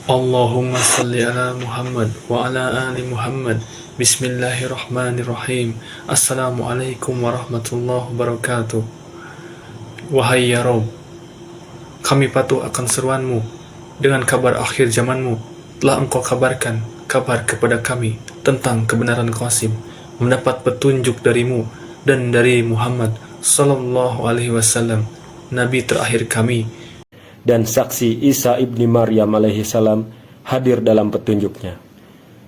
Allahumma salli ala Muhammad wa ala ali Muhammad. Bismillahirrahmanirrahim. Assalamualaikum warahmatullahi wabarakatuh. Wahai ya Rob, kami patuh akan seruanmu. Dengan kabar akhir zamanmu, telah engkau kabarkan kabar kepada kami tentang kebenaran Qasim, mendapat petunjuk darimu dan dari Muhammad sallallahu alaihi wasallam, nabi terakhir kami, dan saksi Isa ibni Maryam alaihi salam hadir dalam petunjuknya.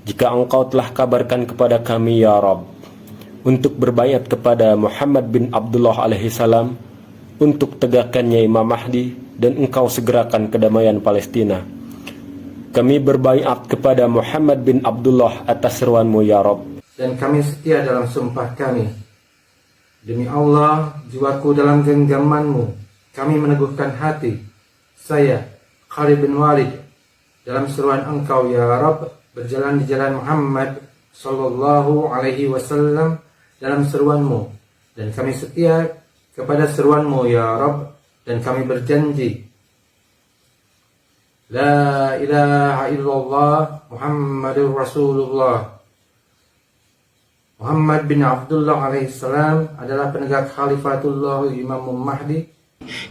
Jika engkau telah kabarkan kepada kami ya Rabb untuk berbaiat kepada Muhammad bin Abdullah alaihi salam untuk tegakkannya Imam Mahdi dan engkau segerakan kedamaian Palestina, kami berbaiat kepada Muhammad bin Abdullah atas seruanmu ya Rabb. Dan kami setia dalam sumpah kami. Demi Allah, jiwaku dalam genggamanmu, kami meneguhkan hati. Saya, Khalid bin Walid, dalam seruan engkau ya Rabb, berjalan di jalan Muhammad sallallahu alaihi wasallam dalam seruanmu, dan kami setia kepada seruanmu ya Rabb, dan kami berjanji La ilaha illallah Muhammadur Rasulullah. Muhammad bin Abdullah alaihissalam adalah penegak Khalifatullah Imam Mahdi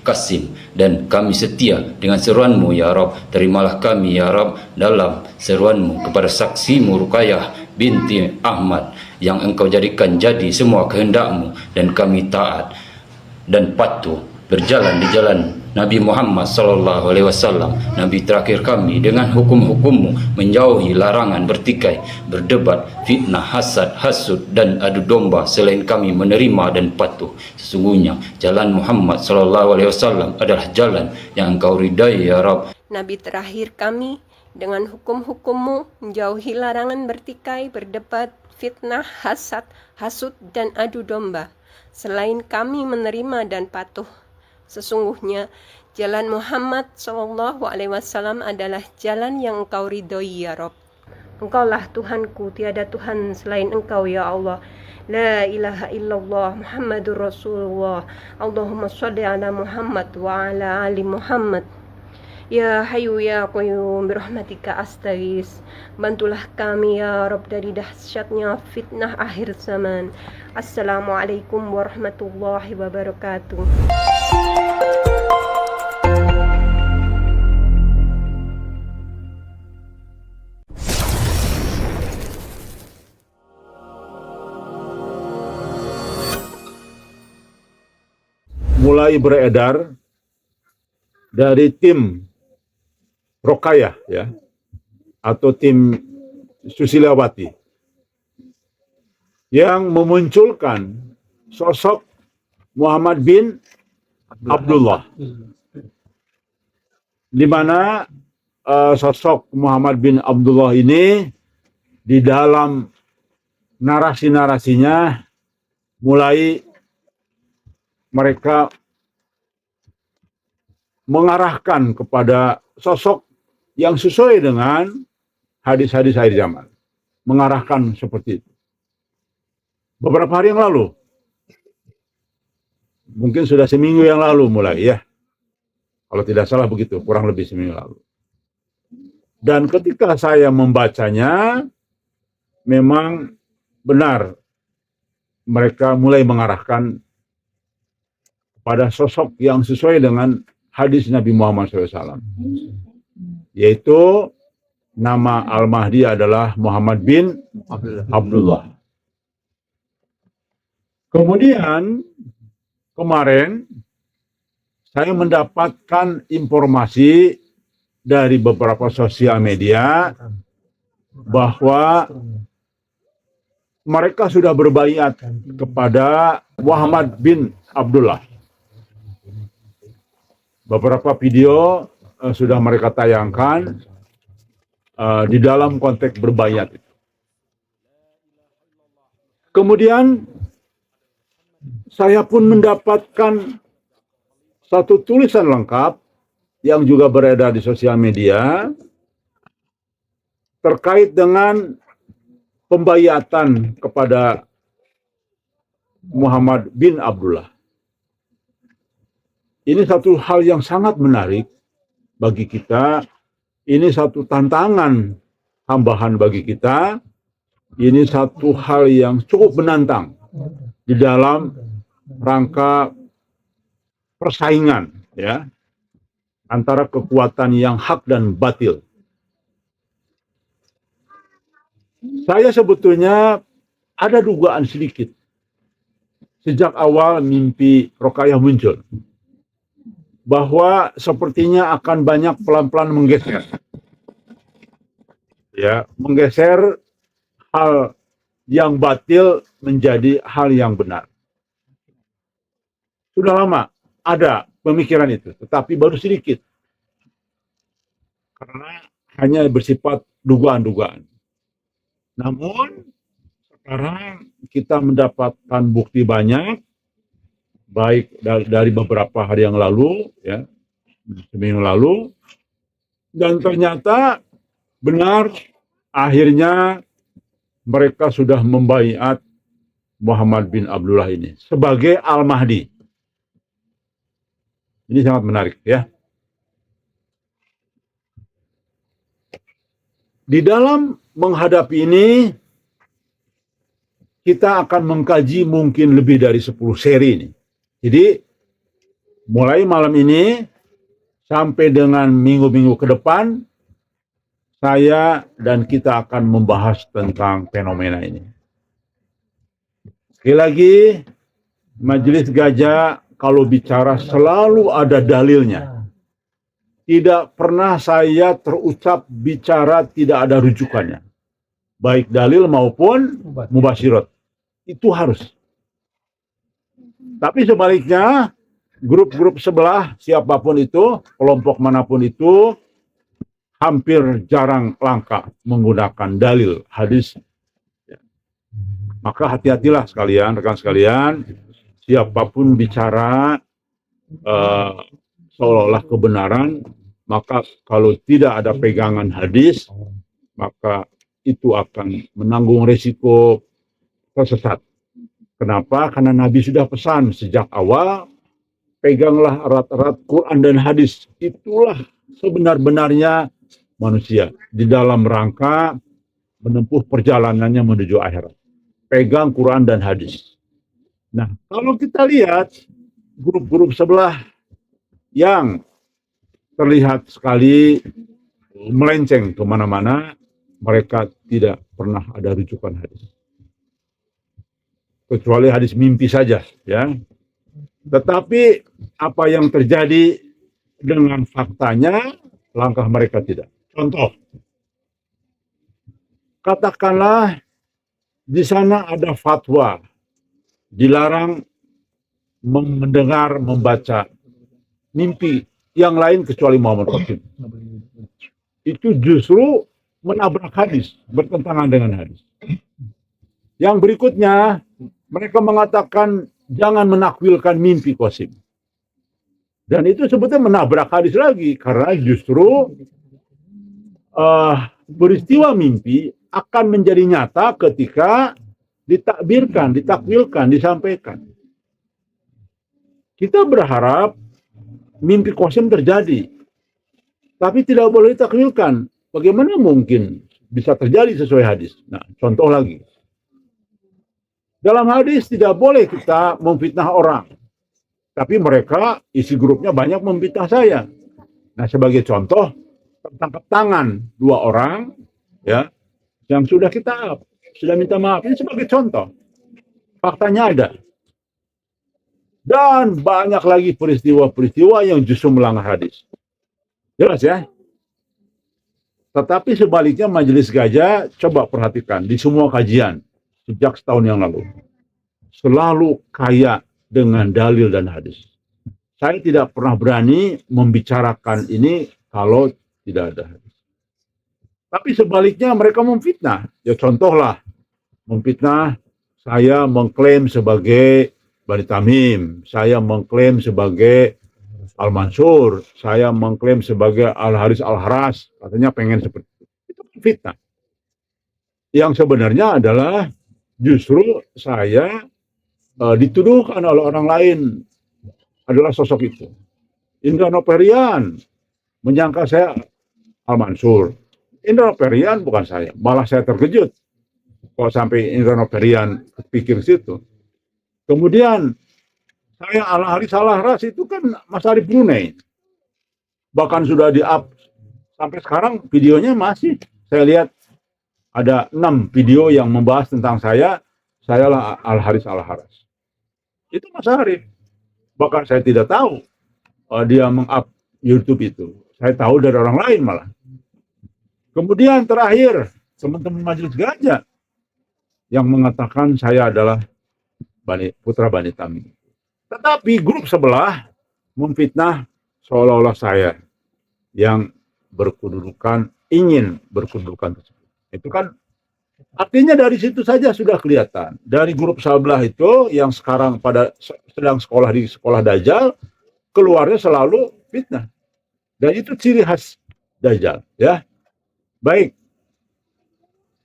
Qasim, dan kami setia dengan seruanmu ya Rabb. Terimalah kami ya Rabb dalam seruanmu kepada saksimu Ruqayyah binti Ahmad yang engkau jadikan jadi semua kehendakmu, dan kami taat dan patuh berjalan di jalan Nabi Muhammad sallallahu alaihi wasallam, nabi terakhir kami, dengan hukum-hukummu, menjauhi larangan bertikai, berdebat, fitnah, hasad, hasud dan adu domba selain kami menerima dan patuh. Sesungguhnya jalan Muhammad sallallahu alaihi wasallam adalah jalan yang engkau ridai ya Rabb. Nabi terakhir kami, dengan hukum-hukummu, menjauhi larangan bertikai, berdebat, fitnah, hasad, hasud dan adu domba selain kami menerima dan patuh. Sesungguhnya jalan Muhammad sallallahu alaihi wasallam adalah jalan yang engkau ridhoi ya Rabb. Engkaulah Tuhanku, tiada Tuhan selain engkau ya Allah. La ilaha illallah Muhammadur Rasulullah. Allahumma sholli ala Muhammad wa ala ali Muhammad. Ya Hayyu ya Qayyum birahmatika astaghis. Bantulah kami ya Rabb dari dahsyatnya fitnah akhir zaman. Assalamualaikum warahmatullahi wabarakatuh. Mulai beredar dari tim Ruqayyah ya, atau tim Susilawati yang memunculkan sosok Muhammad bin Abdullah, di mana sosok Muhammad bin Abdullah ini di dalam narasi-narasinya mulai mereka mengarahkan kepada sosok yang sesuai dengan hadis-hadis akhir zaman. Mengarahkan seperti itu. Beberapa hari yang lalu, mungkin sudah seminggu yang lalu mulai ya. Kalau tidak salah begitu, kurang lebih seminggu lalu. Dan ketika saya membacanya, memang benar mereka mulai mengarahkan pada sosok yang sesuai dengan hadis Nabi Muhammad SAW. Yaitu nama Al-Mahdi adalah Muhammad bin Abdullah. Kemudian kemarin saya mendapatkan informasi dari beberapa sosial media bahwa mereka sudah berbaiat kepada Muhammad bin Abdullah. Beberapa video sudah mereka tayangkan di dalam konteks berbaiat itu. Kemudian saya pun mendapatkan satu tulisan lengkap yang juga beredar di sosial media terkait dengan pembaiatan kepada Muhammad bin Abdullah. Ini satu hal yang sangat menarik bagi kita ini satu tantangan tambahan bagi kita. Ini satu hal yang cukup menantang di dalam rangka persaingan ya antara kekuatan yang hak dan batil. Saya sebetulnya ada dugaan sedikit sejak awal mimpi Rokayah muncul bahwa sepertinya akan banyak pelan-pelan menggeser. Ya, menggeser hal yang batil menjadi hal yang benar. Sudah lama ada pemikiran itu, tetapi baru sedikit. Karena hanya bersifat dugaan-dugaan. Namun, sekarang kita mendapatkan bukti banyak, baik dari beberapa hari yang lalu, ya, seminggu lalu, dan ternyata benar akhirnya mereka sudah membaiat Muhammad bin Abdullah ini sebagai Al-Mahdi. Ini sangat menarik ya. Di dalam menghadapi ini, kita akan mengkaji mungkin lebih dari 10 seri ini. Jadi, mulai malam ini sampai dengan minggu-minggu ke depan, saya dan kita akan membahas tentang fenomena ini. Sekali lagi, Majelis Gajah kalau bicara selalu ada dalilnya. Tidak pernah saya terucap bicara tidak ada rujukannya. Baik dalil maupun mubasyirat. Itu harus. Tapi sebaliknya, grup-grup sebelah, siapapun itu, kelompok manapun itu, hampir jarang langka menggunakan dalil hadis. Maka hati-hatilah sekalian, rekan sekalian, siapapun bicara seolah-olah kebenaran, maka kalau tidak ada pegangan hadis, maka itu akan menanggung resiko tersesat. Kenapa? Karena Nabi sudah pesan sejak awal, peganglah erat-erat Quran dan hadis. Itulah sebenar-benarnya manusia di dalam rangka menempuh perjalanannya menuju akhirat. Pegang Quran dan hadis. Nah, kalau kita lihat grup-grup sebelah yang terlihat sekali melenceng kemana-mana, mereka tidak pernah ada rujukan hadis. Kecuali hadis mimpi saja, ya. Tetapi apa yang terjadi dengan faktanya, langkah mereka tidak. Contoh, katakanlah di sana ada fatwa dilarang mendengar, membaca mimpi yang lain kecuali Muhammad Qasim. Itu justru menabrak hadis, bertentangan dengan hadis. Yang berikutnya, mereka mengatakan jangan menakwilkan mimpi Qasim. Dan itu sebetulnya menabrak hadis lagi, karena justru peristiwa mimpi akan menjadi nyata ketika ditakbirkan, ditakwilkan, disampaikan. Kita berharap mimpi Qasim terjadi, tapi tidak boleh ditakwilkan. Bagaimana mungkin bisa terjadi sesuai hadis? Nah, contoh lagi. Dalam hadis tidak boleh kita memfitnah orang. Tapi mereka, isi grupnya banyak memfitnah saya. Nah, sebagai contoh, tertangkap tangan 2 orang, ya, yang sudah minta maaf. Ini sebagai contoh. Faktanya ada. Dan banyak lagi peristiwa-peristiwa yang justru melanggar hadis. Jelas ya? Tetapi sebaliknya Majelis Gajah, coba perhatikan di semua kajian sejak setahun yang lalu. Selalu kaya dengan dalil dan hadis. Saya tidak pernah berani membicarakan ini kalau tidak ada hadis. Tapi sebaliknya mereka memfitnah. Ya contohlah, memfitnah saya mengklaim sebagai Bani Tamim, saya mengklaim sebagai Al-Mansur, saya mengklaim sebagai Al-Haris Al-Haras, katanya pengen seperti itu. Itu fitnah. Yang sebenarnya adalah justru saya dituduhkan oleh orang lain adalah sosok itu. Indra Noperian menyangka saya Al-Mansur. Indra Perian bukan saya. Malah saya terkejut kok sampai Indra Perian pikir situ. Kemudian saya Al-Haris Al-Ahras itu kan Mas Arif Brunei. Bahkan sudah di-up sampai sekarang videonya masih saya lihat ada 6 video yang membahas tentang saya. Sayalah Al-Haris Al-Ahras. Itu Mas Arif. Bahkan saya tidak tahu dia meng-up YouTube itu. Saya tahu dari orang lain malah. Kemudian terakhir, teman-teman Majelis Gajah yang mengatakan saya adalah putra Bani Tamim. Tetapi grup sebelah memfitnah seolah-olah saya yang ingin berkedudukan tersebut. Itu kan artinya dari situ saja sudah kelihatan. Dari grup sebelah itu yang sekarang sedang sekolah di sekolah Dajjal, keluarnya selalu fitnah. Dan itu ciri khas Dajjal, ya. Baik,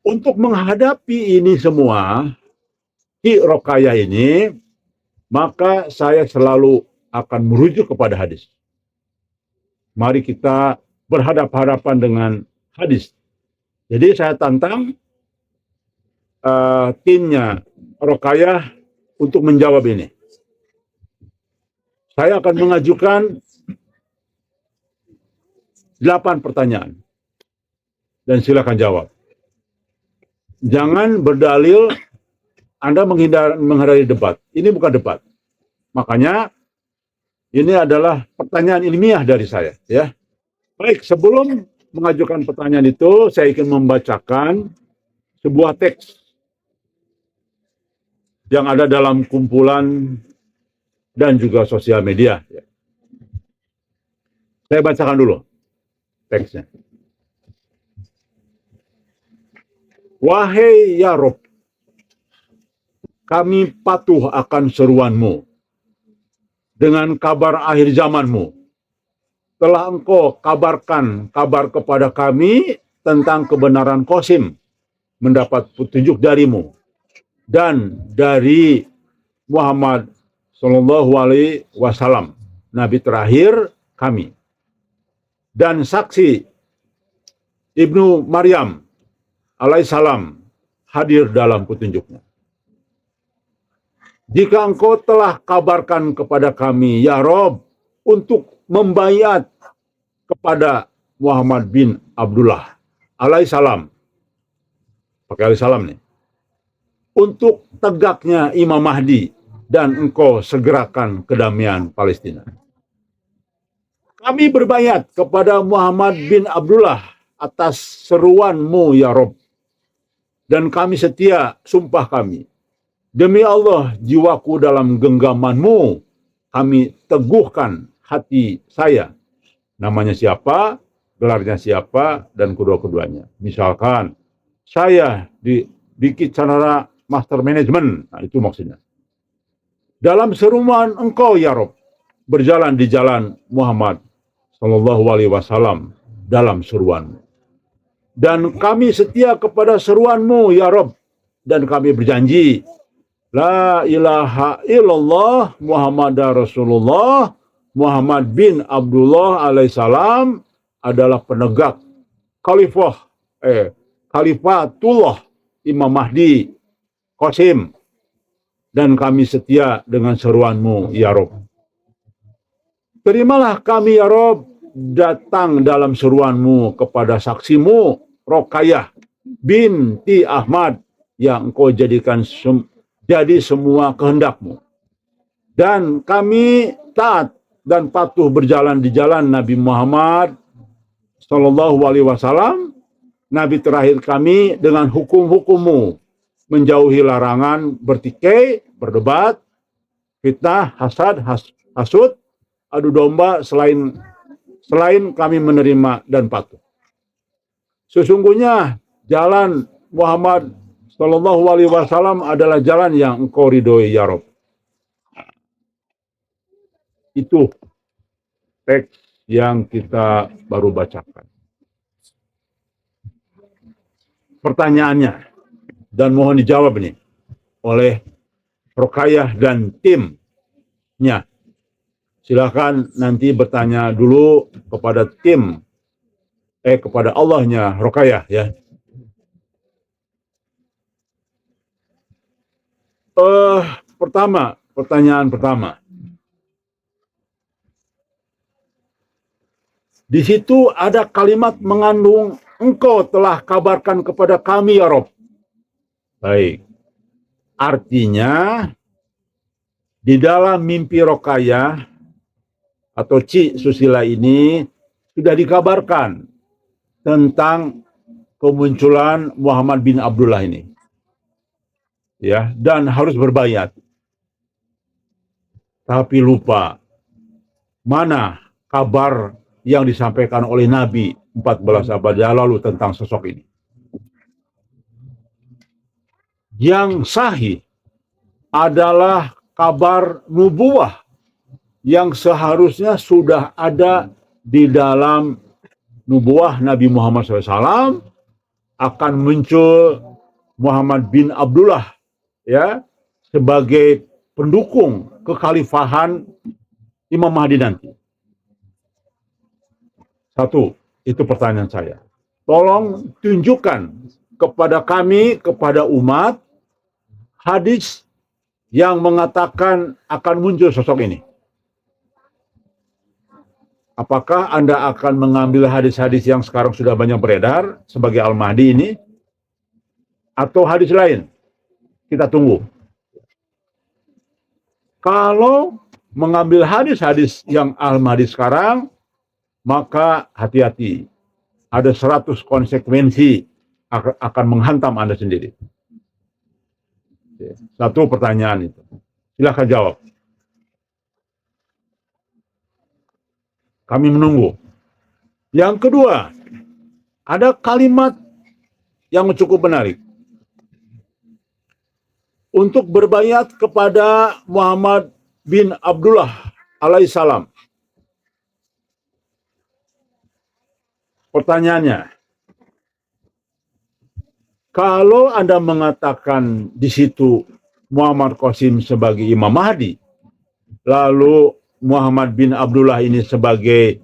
untuk menghadapi ini semua, Ki Rokayah ini, maka saya selalu akan merujuk kepada hadis. Mari kita berhadapan-hadapan dengan hadis. Jadi saya tantang timnya Rokayah untuk menjawab ini. Saya akan mengajukan 8 pertanyaan. Dan silakan jawab. Jangan berdalil Anda menghindari debat. Ini bukan debat. Makanya ini adalah pertanyaan ilmiah dari saya, ya. Baik, sebelum mengajukan pertanyaan itu, saya ingin membacakan sebuah teks yang ada dalam kumpulan dan juga sosial media. Saya bacakan dulu teksnya. Wahai ya Rob, kami patuh akan seruanmu dengan kabar akhir zamanmu. Telah engkau kabarkan kabar kepada kami tentang kebenaran Qasim mendapat petunjuk darimu dan dari Muhammad Sallallahu Alaihi Wasallam, Nabi terakhir kami, dan saksi Ibnu Maryam alaihissalam hadir dalam petunjuknya. Jika engkau telah kabarkan kepada kami, ya Rob, untuk membayat kepada Muhammad bin Abdullah alaihissalam, pakai alaihissalam nih, untuk tegaknya Imam Mahdi dan engkau segerakan kedamaian Palestina. Kami berbayat kepada Muhammad bin Abdullah atas seruanmu, ya Rob, dan kami setia sumpah kami. Demi Allah, jiwaku dalam genggamanmu, kami teguhkan hati saya. Namanya siapa, gelarnya siapa, dan kedua-keduanya. Misalkan, saya di Biki Canara Master Management, nah itu maksudnya. Dalam seruan engkau, ya Rob, berjalan di jalan Muhammad Sallallahu Alaihi Wasallam dalam seruanmu. Dan kami setia kepada seruanmu, ya Rob. Dan kami berjanji, la ilaha illallah Muhammad Rasulullah Muhammad bin Abdullah alaihissalam adalah penegak khalifatullah Imam Mahdi Qasim. Dan kami setia dengan seruanmu, ya Rob. Terimalah kami, ya Rob, datang dalam seruanmu kepada saksimu Rokayah binti Ahmad yang engkau jadikan jadi semua kehendakmu. Dan kami taat dan patuh berjalan di jalan Nabi Muhammad Sallallahu Alaihi Wasallam, Nabi terakhir kami, dengan hukum-hukummu, menjauhi larangan bertikai, berdebat, fitnah, hasud, adu domba, selain kami menerima dan patuh. Sesungguhnya jalan Muhammad Sallallahu Alaihi Wasallam adalah jalan yang engkau ridhoi, ya Rob. Itu teks yang kita baru bacakan. Pertanyaannya, dan mohon dijawab nih oleh Rokayah dan timnya. Silakan nanti bertanya dulu kepada tim kepada Allahnya Ruqayyah ya. Pertanyaan pertama. Di situ ada kalimat mengandung engkau telah kabarkan kepada kami ya Rob. Baik. Artinya di dalam mimpi Ruqayyah atau Ci Susila ini sudah dikabarkan tentang kemunculan Muhammad bin Abdullah ini. Ya, dan harus berbayat. Tapi lupa mana kabar yang disampaikan oleh Nabi 14 abad yang lalu tentang sosok ini. Yang sahih adalah kabar nubuwah yang seharusnya sudah ada di dalam nubuwah Nabi Muhammad SAW akan muncul Muhammad bin Abdullah ya sebagai pendukung kekhalifahan Imam Mahdi nanti. Satu, itu pertanyaan saya. Tolong tunjukkan kepada kami, kepada umat, hadis yang mengatakan akan muncul sosok ini. Apakah Anda akan mengambil hadis-hadis yang sekarang sudah banyak beredar sebagai Al-Mahdi ini? Atau hadis lain? Kita tunggu. Kalau mengambil hadis-hadis yang Al-Mahdi sekarang, maka hati-hati. Ada 100 konsekuensi akan menghantam Anda sendiri. Satu pertanyaan itu. Silakan jawab. Kami menunggu. Yang kedua, ada kalimat yang cukup menarik. Untuk berbayat kepada Muhammad bin Abdullah alaihissalam. Pertanyaannya, kalau Anda mengatakan di situ Muhammad Qasim sebagai Imam Mahdi, lalu Muhammad bin Abdullah ini sebagai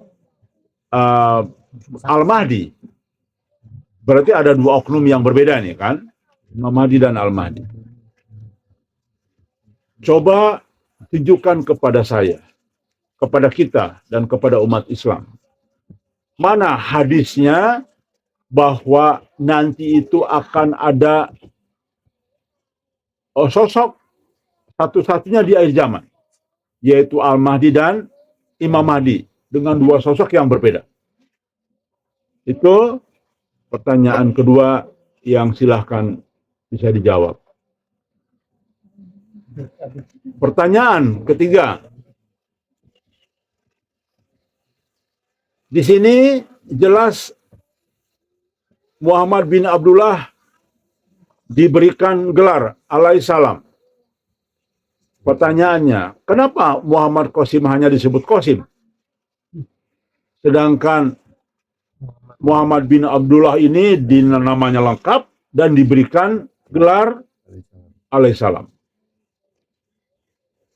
Al-Mahdi, berarti ada dua oknum yang berbeda nih kan, Imam Mahdi dan Al-Mahdi. Coba tunjukkan kepada saya, kepada kita, dan kepada umat Islam. Mana hadisnya bahwa nanti itu akan ada sosok satu-satunya di akhir zaman, yaitu Al-Mahdi dan Imam Mahdi, dengan dua sosok yang berbeda. Itu pertanyaan kedua yang silahkan bisa dijawab. Pertanyaan ketiga. Di sini jelas Muhammad bin Abdullah diberikan gelar alaihissalam. Pertanyaannya, kenapa Muhammad Qasim hanya disebut Qasim? Sedangkan Muhammad bin Abdullah ini namanya lengkap dan diberikan gelar alaihissalam.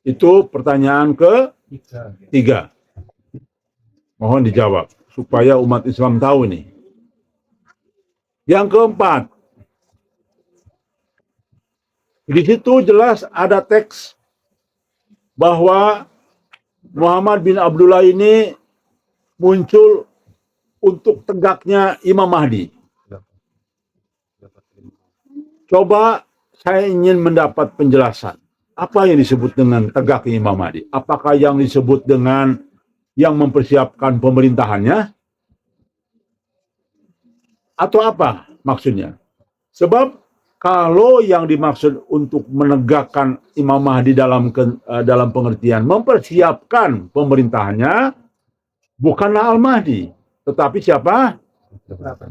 Itu pertanyaan ketiga. Mohon dijawab supaya umat Islam tahu nih. Yang keempat, di situ jelas ada teks bahwa Muhammad bin Abdullah ini muncul untuk tegaknya Imam Mahdi. Coba saya ingin mendapat penjelasan. Apa yang disebut dengan tegaknya Imam Mahdi? Apakah yang disebut dengan yang mempersiapkan pemerintahannya? Atau apa maksudnya? Sebab kalau yang dimaksud untuk menegakkan Imam Mahdi dalam pengertian mempersiapkan pemerintahannya, bukanlah Al-Mahdi, tetapi siapa?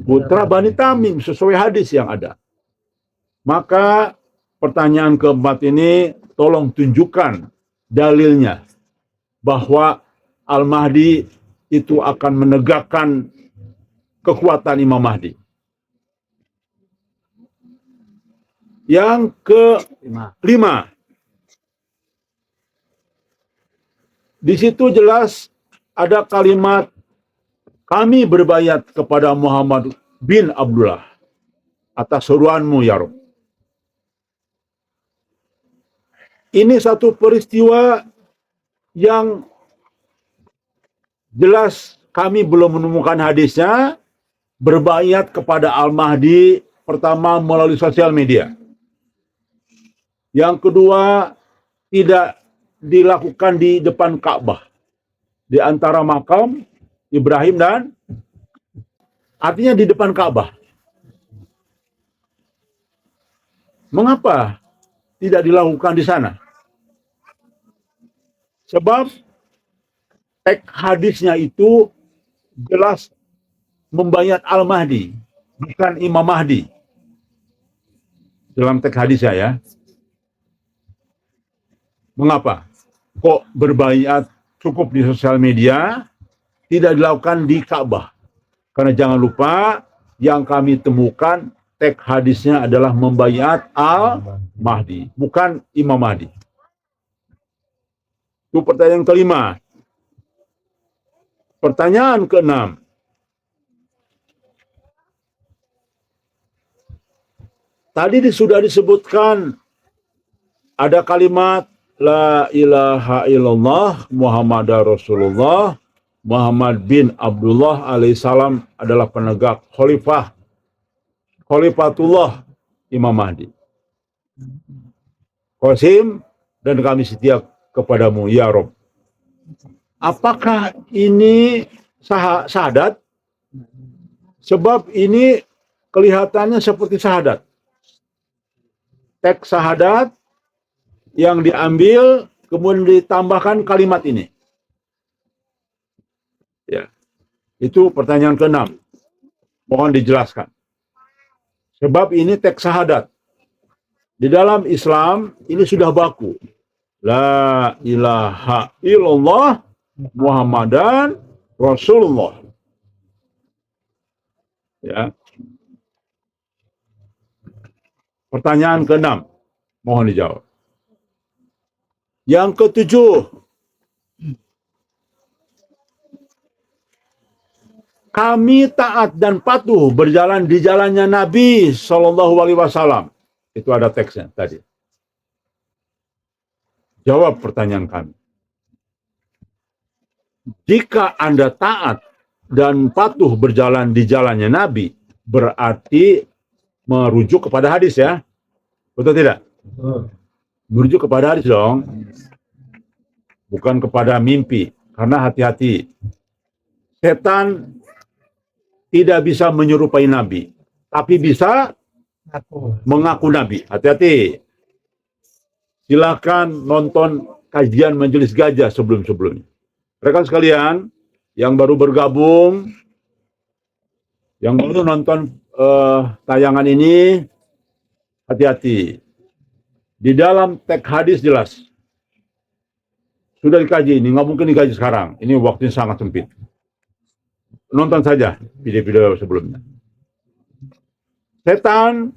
Putra Bani Tamim, sesuai hadis yang ada. Maka pertanyaan keempat ini, tolong tunjukkan dalilnya bahwa Al-Mahdi itu akan menegakkan kekuatan Imam Mahdi. Yang kelima, di situ jelas ada kalimat Kami berbaiat kepada Muhammad bin Abdullah atas seruanmu ya Rabb. Ini satu peristiwa yang jelas kami belum menemukan hadisnya. Berbaiat kepada Al-Mahdi pertama melalui sosial media. Yang kedua, tidak dilakukan di depan Ka'bah. Di antara makam Ibrahim dan artinya di depan Ka'bah. Mengapa tidak dilakukan di sana? Sebab teks hadisnya itu jelas membayat Al-Mahdi, bukan Imam Mahdi. Dalam teks hadisnya ya. Mengapa? Kok berbaiat cukup di sosial media, tidak dilakukan di Ka'bah? Karena jangan lupa, yang kami temukan teks hadisnya adalah membayat Al-Mahdi, bukan Imam Mahdi. Itu pertanyaan kelima. Pertanyaan keenam. Tadi sudah disebutkan ada kalimat La ilaha illallah Muhammad Rasulullah Muhammad bin Abdullah alaihissalam adalah penegak Khalifatullah Imam Mahdi. Qasim, dan kami setia kepadamu ya Rabb. Apakah ini syahadat? Sebab ini kelihatannya seperti syahadat. Teks syahadat yang diambil kemudian ditambahkan kalimat ini. Ya. Itu pertanyaan ke-6. Mohon dijelaskan. Sebab ini teks syahadat. Di dalam Islam ini sudah baku. La ilaha illallah Muhammadan Rasulullah. Ya. Pertanyaan ke-6. Mohon dijawab. Yang ke-7. Kami taat dan patuh berjalan di jalannya Nabi Shallallahu Alaihi Wasallam. Itu ada teksnya tadi. Jawab pertanyaan kami. Jika Anda taat dan patuh berjalan di jalannya Nabi, berarti merujuk kepada hadis ya. Betul tidak? Merujuk kepada hadis dong. Bukan kepada mimpi. Karena hati-hati. Setan tidak bisa menyerupai Nabi. Tapi bisa mengaku Nabi. Hati-hati. Silakan nonton kajian Majelis Gajah sebelum-sebelumnya. Rekan sekalian, yang baru bergabung, yang baru nonton tayangan ini, hati-hati. Di dalam teks hadis jelas. Sudah dikaji ini, nggak mungkin dikaji sekarang. Ini waktunya sangat sempit. Nonton saja video-video sebelumnya. Setan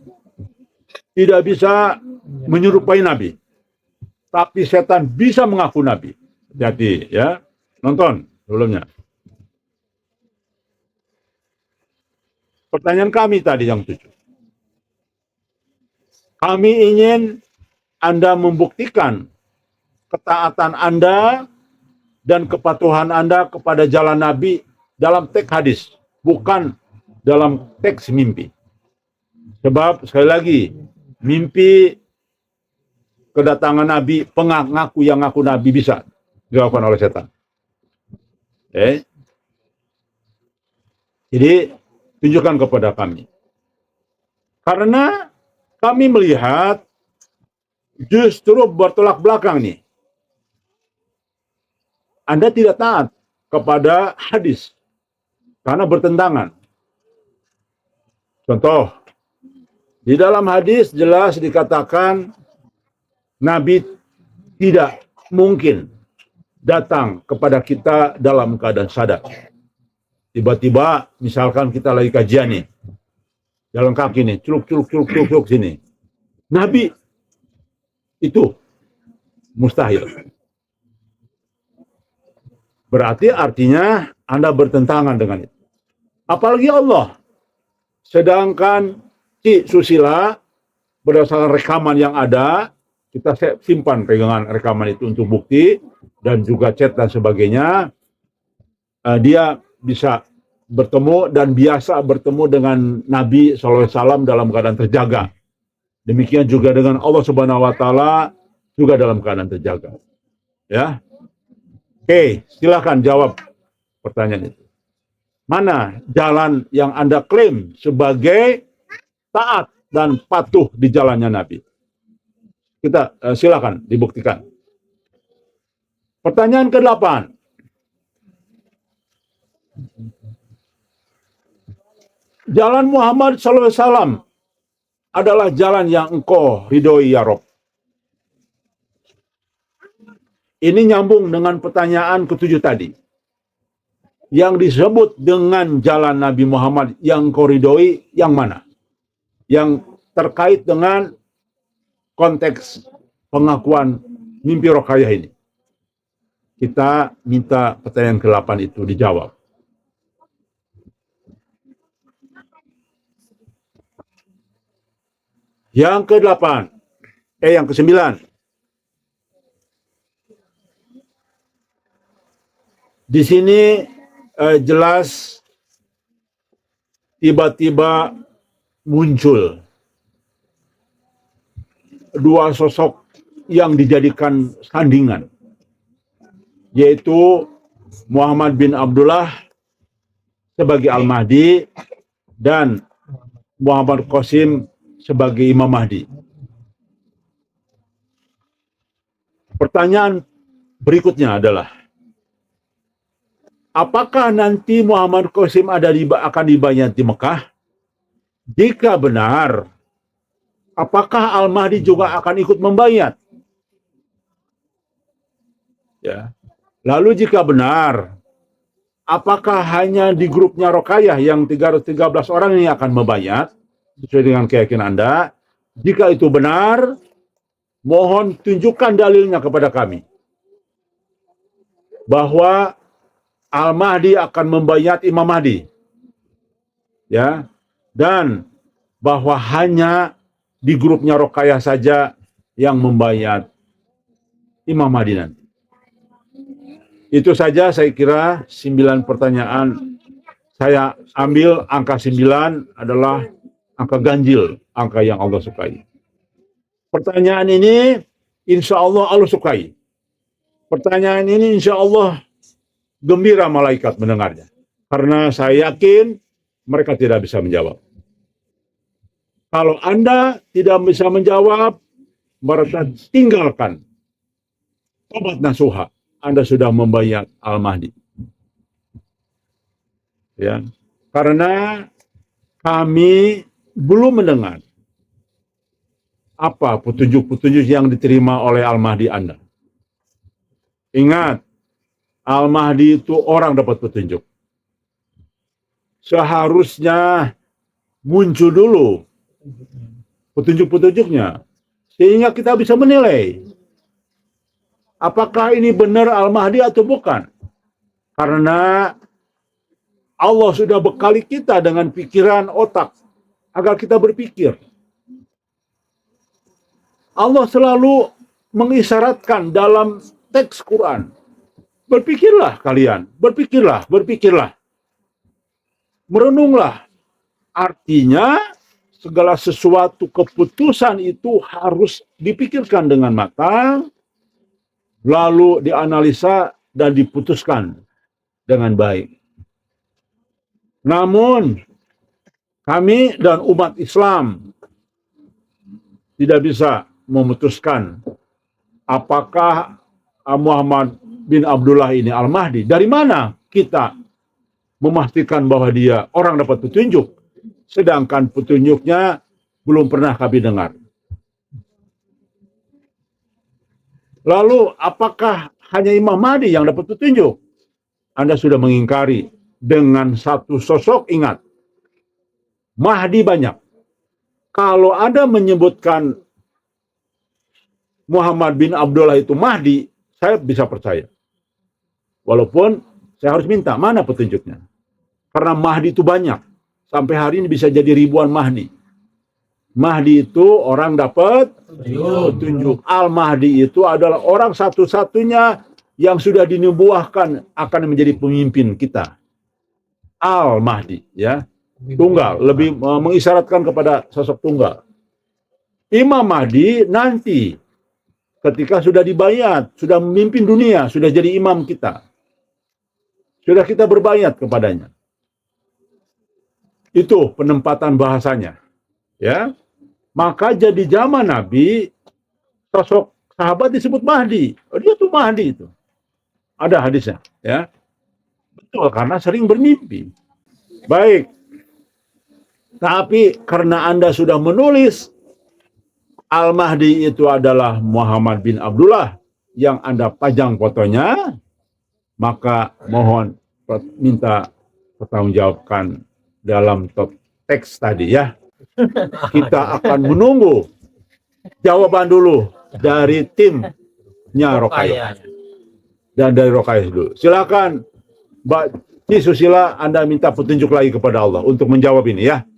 tidak bisa menyerupai Nabi. Tapi setan bisa mengaku Nabi. Hati-hati ya. Nonton sebelumnya. Pertanyaan kami tadi yang 7. Kami ingin Anda membuktikan ketaatan Anda dan kepatuhan Anda kepada jalan Nabi dalam teks hadis, bukan dalam teks mimpi. Sebab sekali lagi, mimpi kedatangan Nabi, pengaku yang ngaku Nabi bisa dilakukan oleh setan. Jadi tunjukkan kepada kami. Karena kami melihat justru bertolak belakang nih. Anda tidak taat kepada hadis karena bertentangan. Contoh, di dalam hadis jelas dikatakan Nabi tidak mungkin datang kepada kita dalam keadaan sadar. Tiba-tiba misalkan kita lagi kajian nih, jalan kaki nih, culuk sini. Nabi itu mustahil. Berarti artinya Anda bertentangan dengan itu. apalagi Allah. Sedangkan Ci Susila, berdasarkan rekaman yang ada, kita simpan pegangan rekaman itu untuk bukti, dan juga chat dan sebagainya, dia bisa bertemu dan biasa bertemu dengan Nabi SAW dalam keadaan terjaga. Demikian juga dengan Allah Subhanahu wa Ta'ala juga dalam keadaan terjaga. Ya, oke, silakan jawab pertanyaan itu. Mana jalan yang Anda klaim sebagai taat dan patuh di jalannya Nabi? Kita silakan dibuktikan. Pertanyaan ke-8. Jalan Muhammad SAW adalah jalan yang engkau ridhoi ya Rob. Ini nyambung dengan pertanyaan ke-7 tadi. Yang disebut dengan jalan Nabi Muhammad yang engkau ridhoi yang mana? Yang terkait dengan konteks pengakuan mimpi Roqayyah ini. Kita minta pertanyaan ke-8 itu dijawab. Yang ke-8, yang ke-9. Di sini jelas tiba-tiba muncul dua sosok yang dijadikan sandingan, yaitu Muhammad bin Abdullah sebagai Al-Mahdi dan Muhammad Qasim sebagai Imam Mahdi. Pertanyaan berikutnya adalah, apakah nanti Muhammad Qasim akan dibayat di Mekah? Jika benar, apakah Al-Mahdi juga akan ikut membayat? Ya. Lalu jika benar, apakah hanya di grupnya Roqayyah yang 313 orang ini akan membayat sesuai dengan keyakinan Anda? Jika itu benar, mohon tunjukkan dalilnya kepada kami bahwa Al-Mahdi akan membayat Imam Mahdi. Ya. Dan bahwa hanya di grupnya Roqayyah saja yang membayat Imam Mahdi nanti. Itu saja saya kira 9 pertanyaan. Saya ambil angka 9 adalah angka ganjil, angka yang Allah sukai. Pertanyaan ini insya Allah Allah sukai. Pertanyaan ini insya Allah gembira malaikat mendengarnya. Karena saya yakin mereka tidak bisa menjawab. Kalau Anda tidak bisa menjawab, mereka tinggalkan. Tobat nasuha. Anda sudah membayat Al-Mahdi. Ya. Karena kami belum mendengar apa petunjuk-petunjuk yang diterima oleh Al-Mahdi Anda. Ingat, Al-Mahdi itu orang dapat petunjuk. Seharusnya muncul dulu petunjuk-petunjuknya, sehingga kita bisa menilai apakah ini benar Al-Mahdi atau bukan. Karena Allah sudah bekali kita dengan pikiran otak agar kita berpikir. Allah selalu mengisyaratkan dalam teks Quran, berpikirlah kalian, berpikirlah, berpikirlah. Merenunglah. Artinya segala sesuatu keputusan itu harus dipikirkan dengan matang, lalu dianalisa dan diputuskan dengan baik. Namun kami dan umat Islam tidak bisa memutuskan apakah Muhammad bin Abdullah ini Al-Mahdi. Dari mana kita memastikan bahwa dia orang dapat petunjuk, sedangkan petunjuknya belum pernah kami dengar? Lalu apakah hanya Imam Mahdi yang dapat petunjuk? Anda sudah mengingkari dengan satu sosok. Ingat, Mahdi banyak. Kalau Anda menyebutkan Muhammad bin Abdullah itu Mahdi, saya bisa percaya. Walaupun saya harus minta, mana petunjuknya? Karena Mahdi itu banyak. Sampai hari ini bisa jadi ribuan Mahdi. Mahdi itu orang dapat petunjuk. Al-Mahdi itu adalah orang satu-satunya yang sudah dinubuahkan akan menjadi pemimpin kita. Al-Mahdi, ya. Tunggal, lebih mengisyaratkan kepada sosok tunggal. Imam Mahdi nanti ketika sudah dibayat, sudah memimpin dunia, sudah jadi imam kita. Sudah kita berbayat kepadanya. Itu penempatan bahasanya. Ya. Maka jadi zaman Nabi, sosok sahabat disebut Mahdi. Oh, dia tuh Mahdi itu. Ada hadisnya, ya. Betul, karena sering bermimpi. Baik. Tapi karena Anda sudah menulis Al-Mahdi itu adalah Muhammad bin Abdullah yang Anda pajang fotonya, maka mohon minta pertanggungjawabkan dalam teks tadi, ya. Kita akan menunggu jawaban dulu dari timnya Rokayah dan dari Rokayah dulu. Silakan Mbak Ci Susila, Anda minta petunjuk lagi kepada Allah untuk menjawab ini, ya.